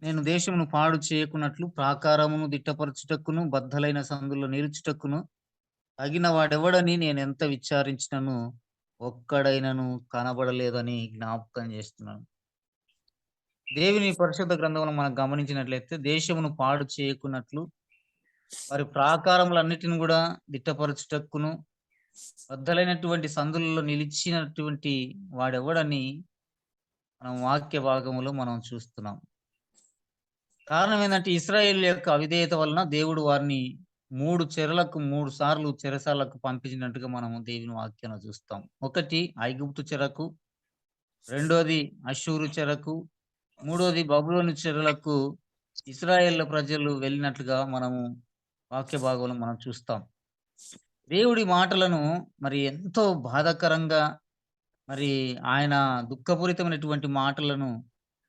నేను దేశమును పాడు చేయకున్నట్లు ప్రాకారమును దిట్టపరచుటకును బద్దలైన సందుల్లో నిలుచుటకును తగిన వాడెవడని నేనెంత విచారించినను ఒక్కడైనను కనబడలేదని జ్ఞాపకం చేస్తున్నాను. దేవుని పరిశుద్ధ గ్రంథంలో మనం గమనించినట్లయితే దేశమును పాడు చేయకున్నట్లు వారి ప్రాకారములన్నిటిని కూడా దిట్టపరచుటకును బద్దలైనటువంటి సందులలో నిలిచినటువంటి వాడెవడని మనం వాక్య భాగములో మనం చూస్తున్నాం. కారణం ఏందంటే ఇశ్రాయేలు యొక్క అవిధేయత వలన దేవుడు వారిని 3 చెరలకు 3 సార్లు చెరసాలకు పంపించినట్టుగా మనము దేవుని వాక్యంలో చూస్తాం. ఒకటి ఐగుప్తు చెరకు, రెండోది అష్షూరు చెరకు, మూడోది బబులోను చెరలకు ఇశ్రాయేలు ప్రజలు వెళ్ళినట్లుగా మనము వాక్య భాగంలో మనం చూస్తాం. దేవుడి మాటలను మరి ఎంతో బాధాకరంగా మరి ఆయన దుఃఖపూరితమైనటువంటి మాటలను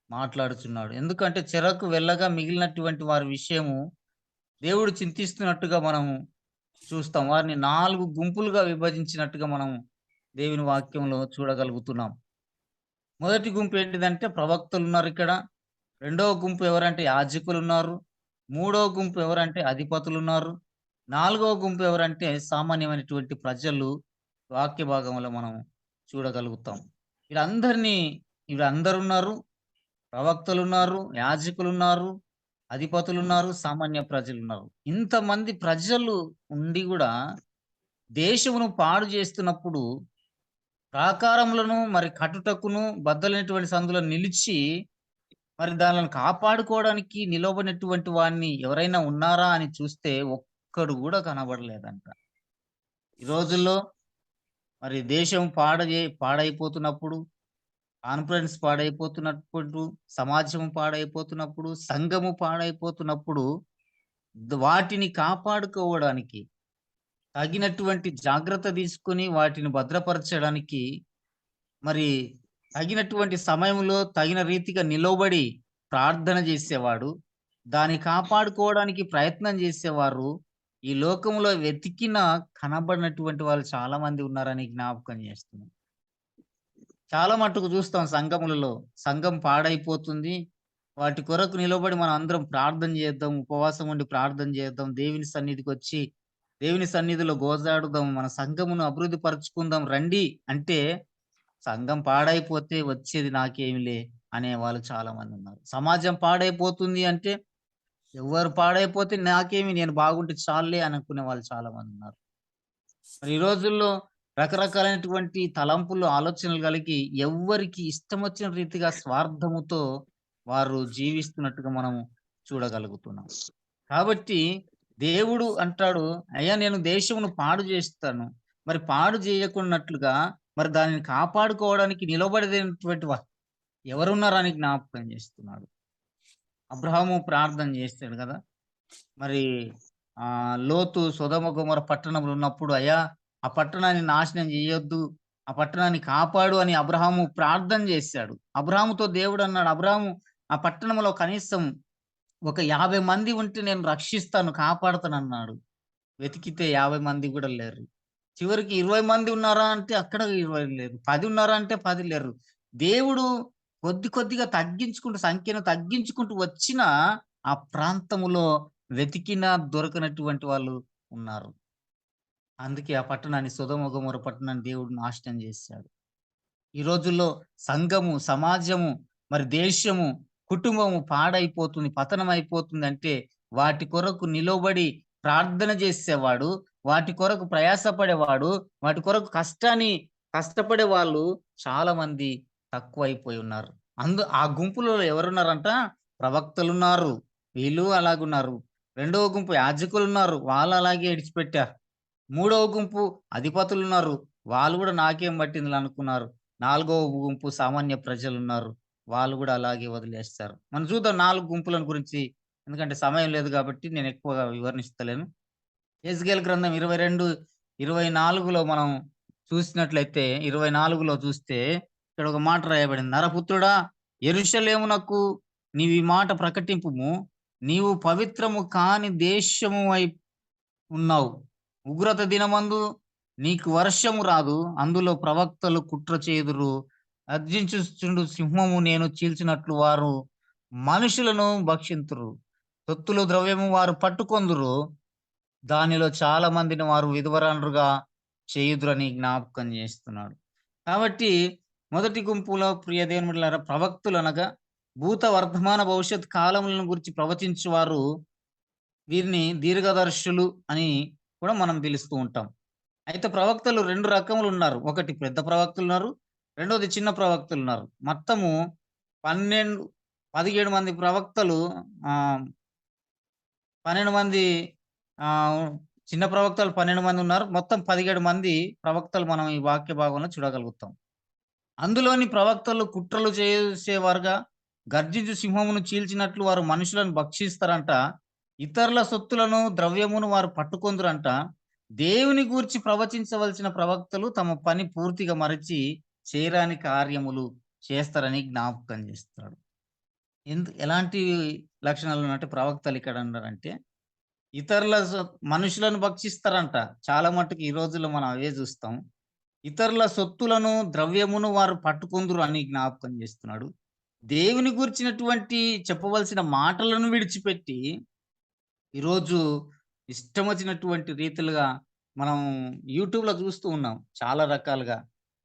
మాట్లాడుచున్నాడు. ఎందుకంటే చెరకు వెళ్ళగా మిగిలినటువంటి వారి విషయము దేవుడు చింతిస్తున్నట్టుగా మనము చూస్తాం. వారిని 4 గుంపులుగా విభజించినట్టుగా మనం దేవుని వాక్యంలో చూడగలుగుతున్నాం. మొదటి గుంపు ఏంటిదంటే ప్రవక్తలున్నారిక్కడ. రెండవ గుంపు ఎవరంటే యాజకులున్నారు. మూడవ గుంపు ఎవరంటే అధిపతులున్నారు. నాలుగవ గుంపు ఎవరంటే సామాన్యమైనటువంటి ప్రజలు వాక్య భాగంలో మనం చూడగలుగుతాం. వీళ్ళందరినీ వీళ్ళందరున్నారు. ప్రవక్తలున్నారు, యాజకులున్నారు, అధిపతులున్నారు, సామాన్య ప్రజలున్నారు. ఇంతమంది ప్రజలు ఉండి గూడా దేశమును పాడు చేస్తున్నప్పుడు ప్రాకారములను మరి కట్టుటకును బద్దలైనటువంటి సందులో నిలిచి మరి దానిలను కాపాడుకోవడానికి నిలవబడినటువంటి వాడిని ఎవరైనా ఉన్నారా అని చూస్తే ఒక్కడు గూడా కనబడలేదంట. ఈ రోజుల్లో మరి దేశం పాడైపోతున్నప్పుడు, కాన్ఫరెన్స్ పాడైపోతున్నప్పుడు, సమాజం పాడైపోతున్నప్పుడు, సంఘము పాడైపోతున్నప్పుడు వాటిని కాపాడుకోవడానికి తగినటువంటి జాగ్రత్త తీసుకొని వాటిని భద్రపరచడానికి మరి తగినటువంటి సమయంలో తగిన రీతిగా నిలవబడి ప్రార్థన చేసేవాడు. దాన్ని కాపాడుకోవడానికి ప్రయత్నం చేసేవారు ఈ లోకంలో వెతికినా కనబడినటువంటి వాళ్ళు చాలా మంది ఉన్నారని జ్ఞాపకం చేస్తున్నాం. చాలా మట్టుకు చూస్తాం సంఘములలో. సంఘం పాడైపోతుంది. వాటి కొరకు నిలబడి మనం అందరం ప్రార్థన చేద్దాం. ఉపవాసం ఉండి ప్రార్థన చేద్దాం. దేవుని సన్నిధికొచ్చి, దేవుని సన్నిధిలో గోజాడుదాం. మన సంఘమును అభివృద్ధి పరుచుకుందాం రండి అంటే, సంఘం పాడైపోతే వచ్చేది నాకేమిలే అనేవాళ్ళు చాలా మందున్నారు. సమాజం పాడైపోతుంది అంటే, ఎవ్వరు పాడైపోతే నాకేమి నేను బాగుంటే చాలులే అనుకునే వాళ్ళు చాలా మందున్నారు. మరి ఈ రోజుల్లో రకరకాలైనటువంటి తలంపులు, ఆలోచనలు కలిగి ఎవ్వరికి ఇష్టమొచ్చిన రీతిగా స్వార్థముతో వారు జీవిస్తున్నట్టుగా మనము చూడగలుగుతున్నాం. కాబట్టి దేవుడు అంటాడు, "అయ్యా! నేను దేశమును పాడు చేస్తాను." మరి పాడు చేయకున్నట్లుగా మరి దానిని కాపాడుకోవడానికి నిలబడేటువంటి ఎవరున్నారని జ్ఞాపకం చేస్తున్నాడు. అబ్రాహాము ప్రార్థన చేస్తాడు గదా! మరి లోతు సొదొమ గొమొర్రా పట్టణంలో ఉన్నప్పుడు, "అయ్యా! ఆ పట్టణాన్ని నాశనం చేయొద్దు. ఆ పట్టణాన్ని కాపాడు" అని అబ్రాహాము ప్రార్థన చేశాడు. అబ్రాహాముతో దేవుడన్నాడు, "అబ్రాహాము ఆ పట్టణంలో కనీసం ఒక 50 మంది ఉంటే నేను రక్షిస్తాను, కాపాడతానన్నాడు." వెతికితే 50 మంది గూడా లేరు. చివరికి 20 మంది ఉన్నారా అంటే అక్కడ 20 లేరు. 10 ఉన్నారా అంటే 10 లేరు. దేవుడు కొద్ది కొద్దిగా తగ్గించుకుంటూ సంఖ్యను తగ్గించుకుంటూ వచ్చినా ఆ ప్రాంతములో వెతికినా దొరకనటువంటి వాళ్ళు ఉన్నారు. అందుకే ఆ పట్టణాన్ని సొదొమ గొమొర్రా పట్టణాన్ని దేవుడు నాశనం చేశాడు. ఈ రోజుల్లో సంఘము, సమాజము, మరి దేశము, కుటుంబము పాడైపోతుంది, పతనమైపోతుందంటే వాటి కొరకు నిలబడి ప్రార్థన చేసేవాడు, వాటి కొరకు ప్రయాసపడేవాడు, వాటి కొరకు కష్టపడే వాళ్ళు చాలా మంది తక్కువైపోయి ఉన్నారు. ఆ గుంపులో ఎవరున్నారంట? ప్రవక్తలున్నారు. వీళ్ళు అలాగున్నారు. రెండవ గుంపు యాజకులున్నారు. వాళ్ళు అలాగే ఇడిచిపెట్టారు. మూడవ గుంపు అధిపతులున్నారు. వాళ్ళు గూడా నాకేం పట్టిందిలే అనుకున్నారు. నాలుగవ గుంపు సామాన్య ప్రజలున్నారు. వాళ్ళు గూడా అలాగే వదిలేస్తారు. మనం చూద్దాం 4 గుంపులను గురించి. ఎందుకంటే సమయం లేదు గాబట్టి నేను ఎక్కువగా వివరణిస్తలేను. యెజ్కేలు గ్రంథం 22, 24లో మనం చూసినట్లయితే 24లో చూస్తే ఇక్కడ ఒక మాట రాయబడింది. "నరపుత్రుడా! యెరూషలేమునకు నీవీ మాట ప్రకటింపుము. నీవు పవిత్రము కాని దేశము వైపు ఉన్నావు. ఉగ్రత దినమందు నీకు వర్షము రాదు. అందులో ప్రవక్తలు కుట్ర చేయుదురు. గర్జించుచుండు సింహము నేను చీల్చినట్లు వారు మనుషులను భక్షింతురు. సొత్తులు ద్రవ్యము వారు పట్టుకొందురు. దానిలో చాలా మందిని వారు విధవరాండ్రుగా చేయుదురని జ్ఞాపకం చేస్తున్నాడు. కాబట్టి మొదటి గుంపులో ప్రియ దేవుని బిడ్డలారా ప్రవక్తులనగా భూత వర్తమాన భవిష్యత్ కాలములను గురించి ప్రవచించువారు వీరిని దీర్ఘదర్శులు అని కూడా మనం పిలుస్తూ ఉంటాం. అయితే ప్రవక్తలు 2 రకములున్నారు. ఒకటి పెద్ద ప్రవక్తలున్నారు. రెండోది చిన్న ప్రవక్తలున్నారు. మొత్తము 12, 17 మంది ప్రవక్తలు, ఆహ్, 12 మంది, ఆహ్, చిన్న ప్రవక్తలు 12 మంది ఉన్నారు. మొత్తం 17 మంది ప్రవక్తలు మనం ఈ వాక్య భాగంలో చూడగలుగుతాం. అందులోని ప్రవక్తలు కుట్రలు చేసేవారుగా, గర్జించు సింహమును చీల్చినట్లు వారు మనుషులను భక్షిస్తారంట. ఇతరుల సొత్తులను, ద్రవ్యమును వారు పట్టుకొందురంట. దేవుని గూర్చి ప్రవచించవలసిన ప్రవక్తలు తమ పని పూర్తిగా మరచి చేయరాని కార్యములు చేస్తారని జ్ఞాపకం చేస్తున్నాడు. ఎలాంటి లక్షణాలున్నట్టు ప్రవక్తలు ఇక్కడ అన్నారంటే, ఇతరుల మనుషులను భక్షిస్తారంట. చాలా మట్టుకు ఈ రోజుల్లో మనం అవే చూస్తాం. ఇతరుల సొత్తులను, ద్రవ్యమును వారు పట్టుకొందురు అని జ్ఞాపకం చేస్తున్నాడు. దేవుని గూర్చినటువంటి చెప్పవలసిన మాటలను విడిచిపెట్టి, ఈరోజు ఇష్టమొచ్చినటువంటి రీతిలుగా మనం యూట్యూబ్‌లో చూస్తూ ఉన్నాం. చాలా రకాలుగా.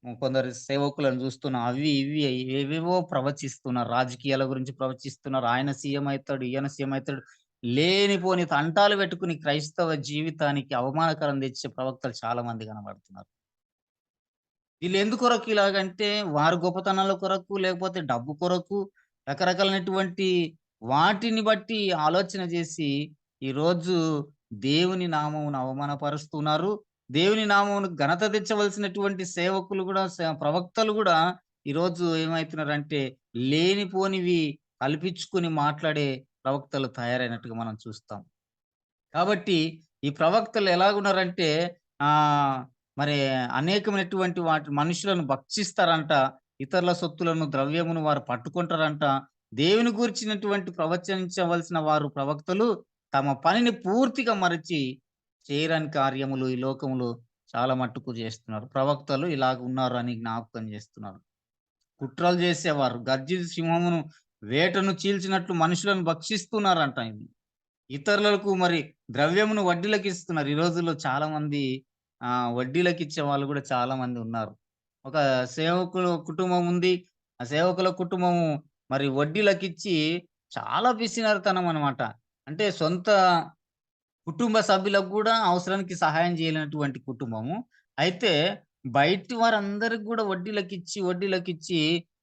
కొందరు సేవకులను చూస్తున్నాం. అవి, ఇవి ఏవేవో ప్రవచిస్తున్నారు. రాజకీయాల గురించి ప్రవచిస్తున్నారు. ఆయన సీఎం అయితాడు, ఈయన సీఎం అయితాడు. లేనిపోని తంటాలు పెట్టుకొని క్రైస్తవ జీవితానికి అవమానకరం తెచ్చే ప్రవక్తలు చాలా మంది కనబడుతున్నారు. వీళ్ళెందుకొరకు ఇలాగంటే, వారి గొప్పతనాల కొరకు, లేకపోతే డబ్బు కొరకు, రకరకాలైనటువంటి వాటిని బట్టి ఆలోచన జేసి, ఈరోజు దేవుని నామమును అవమానపరుస్తున్నారు. దేవుని నామమును ఘనత తెచ్చవలసినటువంటి సేవకులు గూడా, ప్రవక్తలు గూడా ఈరోజు ఏమైతున్నారంటే, లేనిపోనివి కల్పించుకొని మాట్లాడే ప్రవక్తలు తయారైనట్టుగా మనం చూస్తాం. కాబట్టి ఈ ప్రవక్తలు ఎలాగున్నారంటే, ఆహ్, మరి అనేకమైనటువంటి వాటి మనుషులను భక్షిస్తారంట. ఇతరుల సొత్తులను, ద్రవ్యమును వారు పట్టుకుంటారంట. దేవుని గూర్చినటువంటి ప్రవచించవలసిన వారు ప్రవక్తలు తమ పనిని పూర్తిగా మరచి చేయరాని కార్యములు ఈ లోకములో చాలా మట్టుకు చేస్తున్నారు. ప్రవక్తలు ఇలాగ ఉన్నారు అని జ్ఞాపకం చేస్తున్నారు. కుట్రలు చేసేవారు, గర్జించు సింహమును వేటను చీల్చినట్లు మనుషులను భక్షిస్తున్నారంట ఇది. ఇతరులకు మరి ద్రవ్యమును వడ్డీలకిస్తున్నారు. ఈ రోజుల్లో చాలామంది వడ్డీలకిచ్చే వాళ్ళు గూడా చాలామంది ఉన్నారు. ఒక సేవకులు కుటుంబం ఉంది. ఆ సేవకుల కుటుంబము మరి వడ్డీలకిచ్చి చాలా పిసినారితనం అన్నమాట. అంటే సొంత కుటుంబ సభ్యులకు గూడా అవసరానికి సహాయం చేయలేనటువంటి కుటుంబము. అయితే బయటి వారందరికి గూడా వడ్డీలకిచ్చి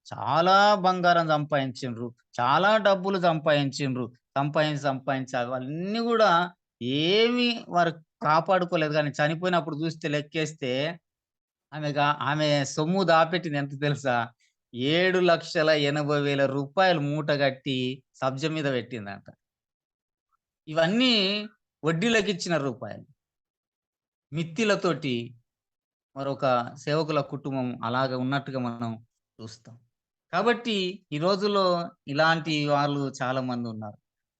చాలా బంగారం సంపాయించిండ్రు. చాలా డబ్బులు సంపాయించిండ్రు. సంపాయించి అవన్నీ గూడా ఏమి వారు కాపాడుకోలేదు గానీ చనిపోయినప్పుడు చూస్తే లెక్కేస్తే ఆమె సొమ్ము దాపెట్టింది ఎంత తెలుసా? రూ. 7,80,000 మూట గట్టి సబ్జా మీద పెట్టిందంట. ఇవన్నీ వడ్డీలకిచ్చిన రూపాయలు. మిత్తిలతోటి మరొక సేవకుల కుటుంబం అలాగ ఉన్నట్టుగా మనం చూస్తాం. కాబట్టి ఈ రోజుల్లో ఇలాంటి వాళ్ళు చాలా మందున్నారు.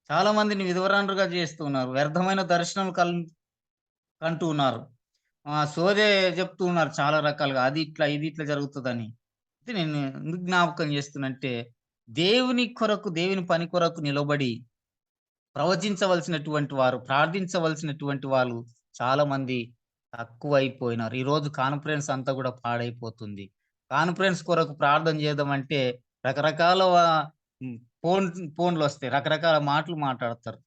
చాలా మందిని విధవరాండ్రుగా చేస్తూ ఉన్నారు. వ్యర్థమైన దర్శనం కంటూ ఉన్నారు. సోదే చెప్తూ ఉన్నారు చాలా రకాలుగా. అది ఇట్లా, ఇది ఇట్లా జరుగుతదని. అయితే నేను ఎందుకు జ్ఞాపకం చేస్తున్నంటే, దేవుని పని కొరకు నిలబడి ప్రవచించవలసినటువంటి వారు, ప్రార్థించవలసినటువంటి వాళ్ళు చాలా మంది తక్కువైపోయినారు. ఈరోజు కాన్ఫరెన్స్ అంతా గూడా పాడైపోతుంది. కాన్ఫరెన్స్ కొరకు ప్రార్థన చేద్దామంటే రకరకాల హ్మ్. ఫోన్ ఫోన్‌లొస్తాయి. రకరకాల మాటలు మాట్లాడతారు.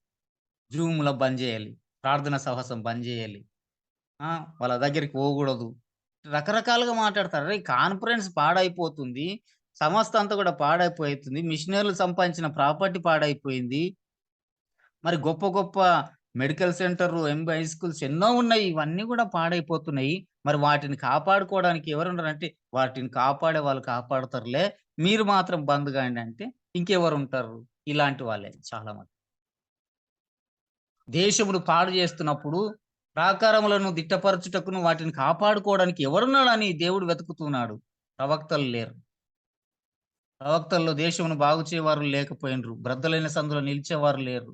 జూమ్‌లో బంద్ జేయాలి. ప్రార్థన సహవాసం బంద్ జేయాలి. ఆ! వాళ్ళ దగ్గరికి పోగూడదు. రకరకాలుగా మాట్లాడతారు. అరేయ్! కాన్ఫరెన్స్ పాడైపోతుంది. సంస్థ అంతా గూడా పాడైపోతుంది. మిషనరీలు సంపాదించిన ప్రాపర్టీ పాడైపోయింది. మరి గొప్ప గొప్ప మెడికల్ సెంటర్‌లు, హై స్కూల్స్ ఎన్నో ఉన్నాయి. ఇవన్నీ గూడా పాడైపోతున్నాయి. మరి వాటిని కాపాడుకోవడానికి ఎవరున్నారంటే, వాటిని కాపాడే వాళ్ళు కాపాడుతారులే. మీరు మాత్రం బంద్ గాండి అంటే ఇంకెవరుంటారు? ఇలాంటి వాళ్ళే చాలా మంది. దేశమును పాడు చేస్తున్నప్పుడు ప్రాకారములను దిట్టపరచుటకును, వాటిని కాపాడుకోవడానికి ఎవరున్నాడని దేవుడు వెతుకుతున్నాడు. ప్రవక్తలు లేరు. ప్రవక్తల్లో దేశమును బాగు చేయవారు లేకపోయిండ్రు. బ్రద్దలైన సందులో నిలిచేవారు లేరు.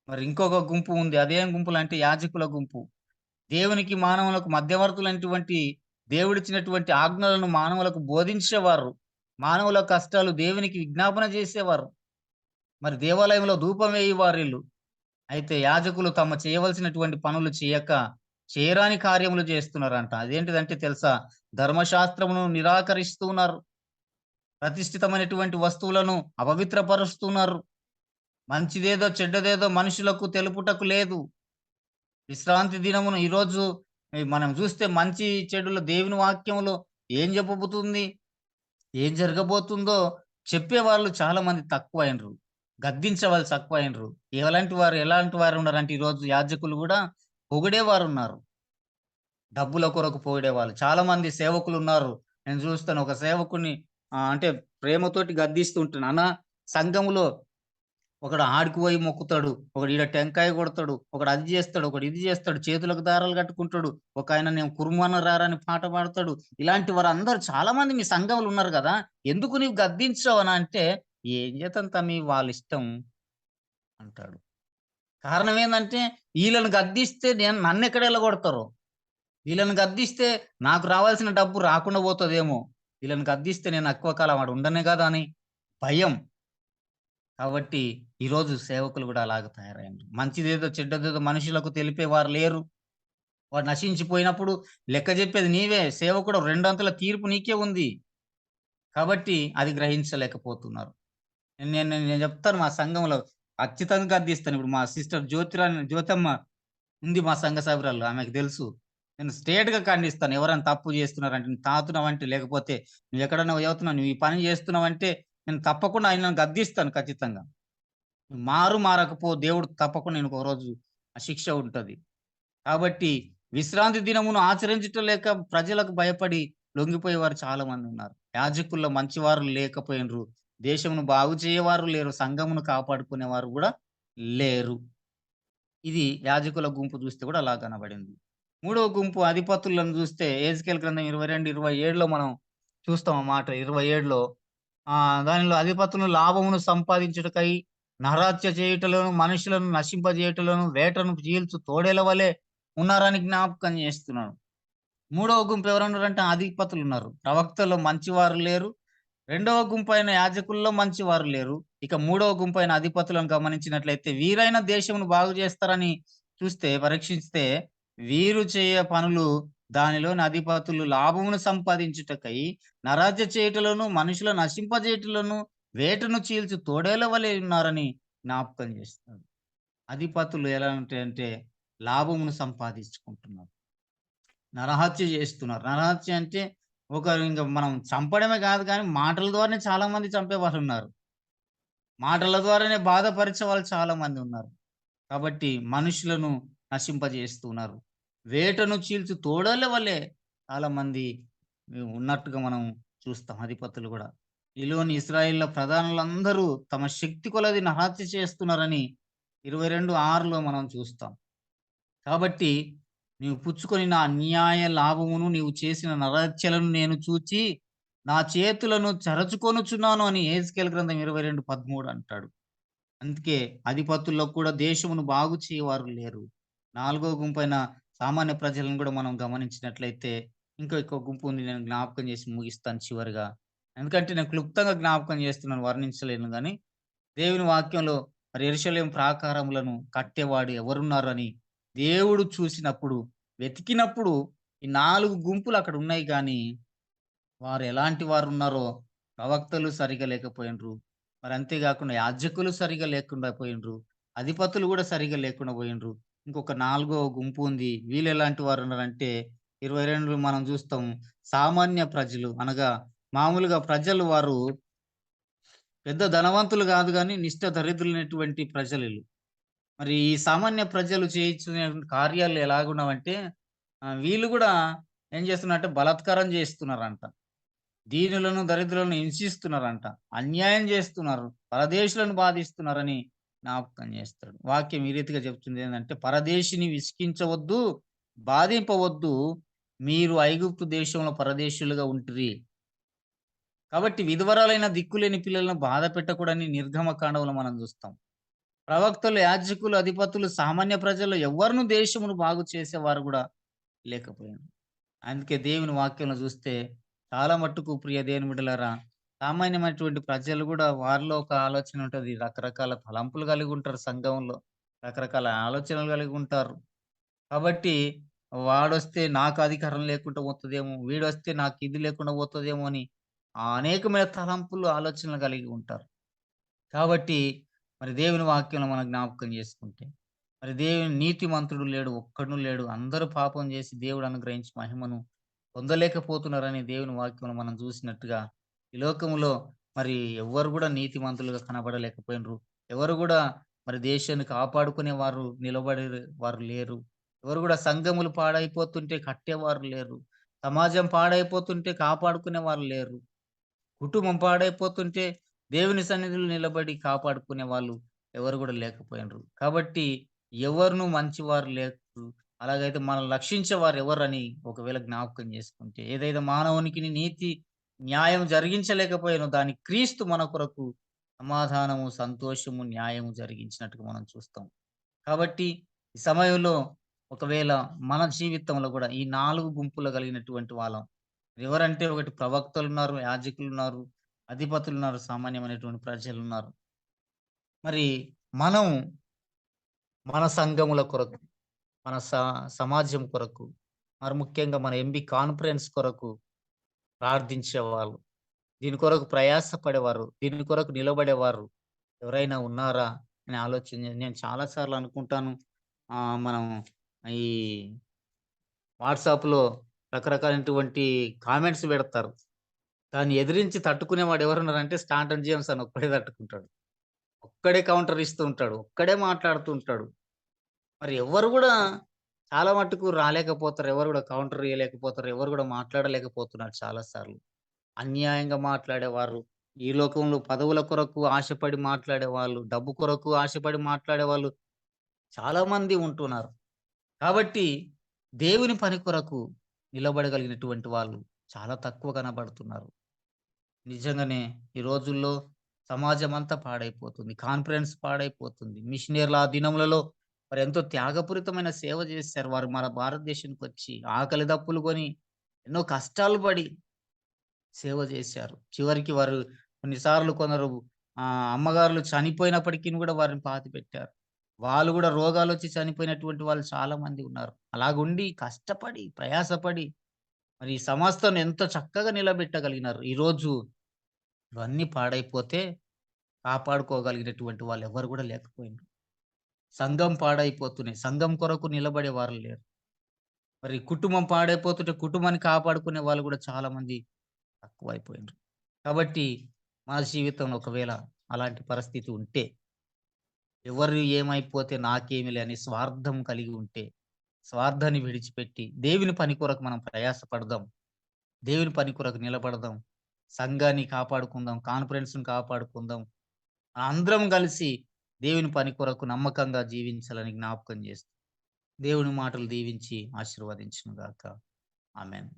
మరి ఇంకొక గుంపు ఉంది. అదేం గుంపులంటే యాజకుల గుంపు. దేవునికి, మానవులకు మధ్యవర్తులైనటువంటి దేవుడిచ్చినటువంటి ఆజ్ఞలను మానవులకు బోధించేవారు. మానవుల కష్టాలు దేవునికి విజ్ఞాపన చేసేవారు. మరి దేవాలయంలో ధూపం వేయువారిల్లు. అయితే యాజకులు తమ చేయవలసినటువంటి పనులు చేయక, చేయరాని కార్యములు చేస్తున్నారంట. అదేంటిదంటే తెలుసా? ధర్మశాస్త్రమును నిరాకరిస్తూ ఉన్నారు. ప్రతిష్ఠితమైనటువంటి వస్తువులను అపవిత్రపరుస్తున్నారు. మంచిదేదో, చెడ్డదేదో మనుషులకు తెలుపుటకు లేదు. విశ్రాంతి దినమును ఈరోజు మనం చూస్తే మంచి చెడుల దేవుని వాక్యములో ఏం చెప్పబోతుంది? ఏం జరగబోతుందో చెప్పేవాళ్ళు చాలా మంది తక్కువైండ్రు. గద్దించేవాళ్ళు తక్కువైండ్రు. ఎలాంటి వారు ఉన్నారంటే ఈరోజు యాజకులు గూడా పొగిడేవారున్నారు. డబ్బుల కొరకు పొగిడేవాళ్ళు. చాలా మంది సేవకులున్నారు. నేను చూస్తాను ఒక సేవకుడిని అంటే ప్రేమతోటి గద్దిస్తూ ఉంటాను. అన్న సంఘములో ఒకడు ఆడికి పోయి మొక్కుతాడు. ఒకడు ఈడ టెంకాయ కొడతాడు. ఒకడు అది జేస్తాడు. ఒకడు ఇది జేస్తాడు. చేతులకు దారాలు కట్టుకుంటాడు. ఒకాయన నేను కుర్మన రారా అని పాట పాడతాడు. ఇలాంటి వారందరూ చాలా మంది మీ సంఘంలో ఉన్నారు గదా! ఎందుకు నీవు గద్దించవు అని అంటే, "ఏం చేద్దాం తమ్మీ వాళ్ళిష్టం" అంటాడు. కారణం ఏందంటే, ఈళ్ళని గద్దిస్తే నన్నెక్కడ ఎల్లగొడతారో, ఈళ్ళని గద్దిస్తే నాకు రావాల్సిన డబ్బు రాకుండా పోతదేమో, ఈళ్ళని గద్దిస్తే నేను ఎక్కువ కాలం ఆడ ఉండనే గదా అని భయం. కాబట్టి ఈరోజు సేవకులు గూడా అలాగ తయారయ్యిండ్రు. మంచిదేదో, చెడ్డదేదో మనుషులకు తెలిపేవారు లేరు. వాడు నశించిపోయినప్పుడు లెక్క జెప్పేది నీవే. సేవకుడు రెండంతల తీర్పు నీకే ఉంది. కాబట్టి అది గ్రహించలేకపోతున్నారు. నేను జెప్తాను మా సంఘంలో ఖచ్చితంగా గద్దిస్తాను. ఇప్పుడు మా సిస్టర్ జ్యోతమ్మ ఉంది మా సంఘ సభ్యురాలు. ఆమెకు తెలుసు. నేను స్ట్రెయిట్‌గా ఖండిస్తాను. ఎవరైనా తప్పు జేస్తున్నారంటే, "నువ్వు తాగుతున్నావంటే, లేకపోతే నువ్వెక్కడన్నా పోతున్నావు, నువ్వు ఈ పని జేస్తున్నావంటే" నేను తప్పకుండా ఆయనను గద్దిస్తాను ఖచ్చితంగా. మారకపో దేవుడు తప్పకుండా నీకు ఒక రోజు ఆ శిక్ష ఉంటది. కాబట్టి విశ్రాంతి దినమును ఆచరించుట లేక ప్రజలకు భయపడి లొంగిపోయేవారు చాలా మందున్నారు. యాజకుల్లో మంచివారు లేకపోయిన్రు. దేశమును బాగు చేయవారు లేరు. సంఘమును కాపాడుకునేవారు గూడా లేరు. ఇది యాజకుల గుంపు చూస్తే కూడా అలా కనబడింది. మూడవ గుంపు అధిపతులను చూస్తే యెహెజ్కేలు గ్రంథం 22, 27లో మనం చూస్తాం ఆ మాట 27లో దానిలో అధిపతులు లాభమును సంపాదించుటకై నరహత్య చేయుటలోను, మనుషులను నశింపజేయుటలోను, వేటను చీల్చు తోడేల వలె ఉన్నారని జ్ఞాపకం చేస్తున్నాడు. మూడవ గుంపు ఎవరున్నారంటే అధిపతులున్నారు. ప్రవక్తల్లో మంచివారు లేరు. రెండవ గుంపైన యాజకుల్లో మంచివారు లేరు. ఇక మూడవ గుంపైన అధిపతులను గమనించినట్లయితే వీరైనా దేశమును బాగు చేస్తారని చూస్తే పరీక్షిస్తే వీరు చేయ పనులు దానిలోని అధిపతులు లాభమును సంపాదించుటకై నరాజ్య చేయుటలోను, మనుషులను నశింపజేయుటలోను, వేటను చీల్చు తోడేల వలె ఉన్నారని జ్ఞాపకం చేస్తున్నాడు. అధిపతులు ఎలా ఉంటాయంటే లాభమును సంపాదించుకుంటున్నారు. నరహత్య చేస్తున్నారు. నరహత్య అంటే ఇంక మనం చంపడమే కాదు కానీ మాటల ద్వారానే చాలా మంది చంపేవాళ్ళున్నారు. మాటల ద్వారానే బాధపరిచే వాళ్ళు చాలా మందున్నారు. కాబట్టి మనుషులను నశింపజేస్తున్నారు. వేటను చీల్చు తోడేళ్ళ వలె చాలామంది ఉన్నట్టుగా మనం చూస్తాం అధిపతులు గూడా. ఈలోని ఇశ్రాయేల్‌ల ప్రధానులందరూ తమ శక్తి కొలది నరహత్య చేస్తున్నారని 22:6లో మనం చూస్తాం. కాబట్టి నీవు పుచ్చుకొని నా అన్యాయ లాభమును నీవు చేసిన నరహత్యలను నేను చూచి నా చేతులను చరచుకొనుచున్నాను అని యెహెజ్కేలు గ్రంథం 22:13 అంటాడు. అందుకే అధిపతుల్లో కూడా దేశమును బాగు చేయవారు లేరు. నాలుగో గుంపైన సామాన్య ప్రజలను కూడా మనం గమనించినట్లయితే ఇంకో గుంపు ఉంది. నేను జ్ఞాపకం చేసి ముగిస్తాను చివరిగా. ఎందుకంటే నేను క్లుప్తంగా జ్ఞాపకం చేస్తున్నాను వర్ణించలేను గానీ, దేవుని వాక్యంలో మరి యెరూషలేము ప్రాకారములను కట్టేవాడు ఎవరున్నారని దేవుడు చూసినప్పుడు, వెతికినప్పుడు ఈ 4 గుంపులు అక్కడ ఉన్నాయి గానీ వారు ఎలాంటి వారున్నారో ప్రవక్తలు సరిగ్గా లేకపోయిండ్రు. మరి అంతే గాకుండా యాజకులు సరిగ్గా లేకుండా పోయిండ్రు. అధిపతులు గూడా సరిగ్గా లేకుండా పోయిండ్రు. ఇంకొక నాలుగో గుంపు ఉంది. వీళ్ళెలాంటి వారున్నారంటే 22లో మనం చూస్తాం. సామాన్య ప్రజలు అనగా మామూలుగా ప్రజలు వారు పెద్ద ధనవంతులు గాదు గానీ నిష్ట దరిద్రులైనటువంటి ప్రజలీళ్ళు. మరి ఈ సామాన్య ప్రజలు చేయించుకునే కార్యాలు ఎలాగున్నవంటే వీళ్ళు గూడా ఏం చేస్తున్నారంటే బలాత్కారం చేస్తున్నారంట. దీనులను, దరిద్రులను హింసిస్తున్నారంట. అన్యాయం జేస్తున్నారు. పరదేశులను బాధిస్తున్నారని జ్ఞాపకం జేస్తాడు. వాక్యం ఈ రీతిగా చెప్తుంది ఏందంటే, పరదేశిని విసికించవద్దు, బాధింపవద్దు. మీరు ఐగుప్తు దేశంలో పరదేశులుగా ఉంటిరి. కాబట్టి విధవరాలైన దిక్కులేని పిల్లలను బాధ పెట్టకూడని నిర్గమకాండంలో మనం జూస్తాం. ప్రవక్తలు, యాజకులు, అధిపతులు, సామాన్య ప్రజలు ఎవ్వరును దేశమును బాగు చేసేవారు గూడా లేకపోయారు. అందుకే దేవుని వాక్యంలో జూస్తే చాలా మట్టుకు ప్రియ దేవుని బిడ్డలారా, సామాన్యమైనటువంటి ప్రజలు గూడా వారిలో ఒక ఆలోచన ఉంటది. రకరకాల తలంపులు కలిగి ఉంటారు సంఘంలో. రకరకాల ఆలోచనలు కలిగి ఉంటారు. కాబట్టి వాడొస్తే నాకు అధికారం లేకుండా పోతదేమో, వీడొస్తే నాకు ఇది లేకుండా పోతదేమో అని అనేకమైన తలంపులు, ఆలోచనలు కలిగి ఉంటారు. కాబట్టి మరి దేవుని వాక్యంలో మనం జ్ఞాపకం చేసుకుంటే, మరి దేవుని నీతిమంతుడు లేడు, ఒక్కడును లేడు. అందరూ పాపం చేసి దేవుడు అనుగ్రహించి మహిమను పొందలేకపోతున్నారని దేవుని వాక్యంలో మనం చూసినట్టుగా, ఈ లోకంలో మరి ఎవ్వరు గూడా నీతిమంతులుగా కనబడలేకపోయినరు. ఎవరు గూడా మరి దేశాన్ని కాపాడుకునే వారు నిలబడే వారు లేరు. ఎవరు గూడా సంఘములు పాడైపోతుంటే కట్టేవారు లేరు. సమాజం పాడైపోతుంటే కాపాడుకునేవారు లేరు. కుటుంబం పాడైపోతుంటే దేవుని సన్నిధిలో నిలబడి కాపాడుకునే వాళ్ళు ఎవరు గూడా లేకపోయినరు. కాబట్టి ఎవరును మంచివారు లేరు. అలాగైతే మనల్ని రక్షించేవారు ఎవరని ఒకవేళ జ్ఞాపకం చేసుకుంటే, ఏదైతే మానవునికిని నీతి, న్యాయం జరిగించలేకపోయానో దాన్ని క్రీస్తు మన కొరకు సమాధానము, సంతోషము, న్యాయము జరిగించినట్టుగా మనం చూస్తాం. కాబట్టి ఈ సమయంలో ఒకవేళ మన జీవితంలో గూడా ఈ 4 గుంపులు కలిగినటువంటి వాళ్ళం. ఎవరంటే ఒకటి ప్రవక్తలున్నారు, యాజకులున్నారు, అధిపతులున్నారు, సామాన్యమైనటువంటి ప్రజలున్నారు. మరి మనం మన సంఘముల కొరకు, మన సమాజం కొరకు, మరి ముఖ్యంగా మన ఎంబీ కాన్ఫరెన్స్ కొరకు ప్రార్థించేవాళ్ళు, దీని కొరకు ప్రయాస పడేవారు, దీని కొరకు నిలబడేవారు ఎవరైనా ఉన్నారా అని ఆలోచన నేను చాలా సార్లు అనుకుంటాను. మనం ఈ వాట్సాప్‌లో రకరకాలైనటువంటి కామెంట్స్ పెడతారు. దాన్ని ఎదిరించి తట్టుకునేవాడు ఎవరున్నారంటే 'స్టాంటన్ జేమ్స్' అని ఒక్కడే తట్టుకుంటాడు. ఒక్కడే కౌంటర్ ఇస్తూ ఉంటాడు. ఒక్కడే మాట్లాడుతూ ఉంటాడు. మరి ఎవ్వరు గూడా చాలా మట్టుకు రాలేకపోతారు. ఎవరు గూడా కౌంటర్ ఇయ్యలేకపోతారు. ఎవరు గూడా మాట్లాడలేకపోతున్నారు చాలా సార్లు. అన్యాయంగా మాట్లాడేవారు, ఈ లోకంలో పదవుల కొరకు ఆశపడి మాట్లాడేవాళ్ళు, డబ్బు కొరకు ఆశపడి మాట్లాడేవాళ్ళు చాలా మంది ఉంటున్నారు. కాబట్టి దేవుని పని కొరకు నిలబడగలిగినటువంటి వాళ్ళు చాలా తక్కువ కనబడుతున్నారు. నిజంగానే ఈ రోజుల్లో సమాజమంతా పాడైపోతుంది. కాన్ఫరెన్స్ పాడైపోతుంది. మిషనరీలు ఆ దినములలో వారెంతో త్యాగపూరితమైన సేవ చేశారు. వారు మన భారతదేశానికొచ్చి ఆకలి దప్పులు కొని ఎన్నో కష్టాలు పడి సేవ చేశారు. చివరికి వారు కొన్నిసార్లు కొందరు అమ్మగారులు చనిపోయినప్పటికిని గూడా వారిని పాతిపెట్టారు. వాళ్ళు గూడా రోగాలొచ్చి చనిపోయినటువంటి వాళ్ళు చాలా మంది ఉన్నారు. అలాగుండి కష్టపడి, ప్రయాసపడి మరి ఈ సంస్థను ఎంతో చక్కగా నిలబెట్టగలిగినారు. ఈరోజు ఇవన్నీ పాడైపోతే కాపాడుకోగలిగినటువంటి వాళ్ళెవ్వరు గూడా లేకపోయిండ్రు. సంఘం పాడైపోతున్నాయి. సంఘం కొరకు నిలబడేవారు లేరు. మరి కుటుంబం పాడైపోతుంటే కుటుంబాన్ని కాపాడుకునే వాళ్ళు గూడా చాలా మంది తక్కువైపోయిండ్రు. కాబట్టి మన జీవితంలో ఒకవేళ అలాంటి పరిస్థితి ఉంటే, ఎవరు ఏమైపోతే నాకేమిలే అని స్వార్థం కలిగి ఉంటే, స్వార్థాన్ని విడిచిపెట్టి దేవుని పని కొరకు మనం ప్రయాస పడదాం. దేవుని పని కొరకు నిలబడదాం. సంఘాన్ని కాపాడుకుందాం. కాన్ఫరెన్స్‌ని కాపాడుకుందాం. అందరం కలిసి దేవుని పని కొరకు నమ్మకంగా జీవించాలని జ్ఞాపకం చేస్తూ, దేవుని మాటలు దీవించి ఆశీర్వదించును గాక. ఆమేన్.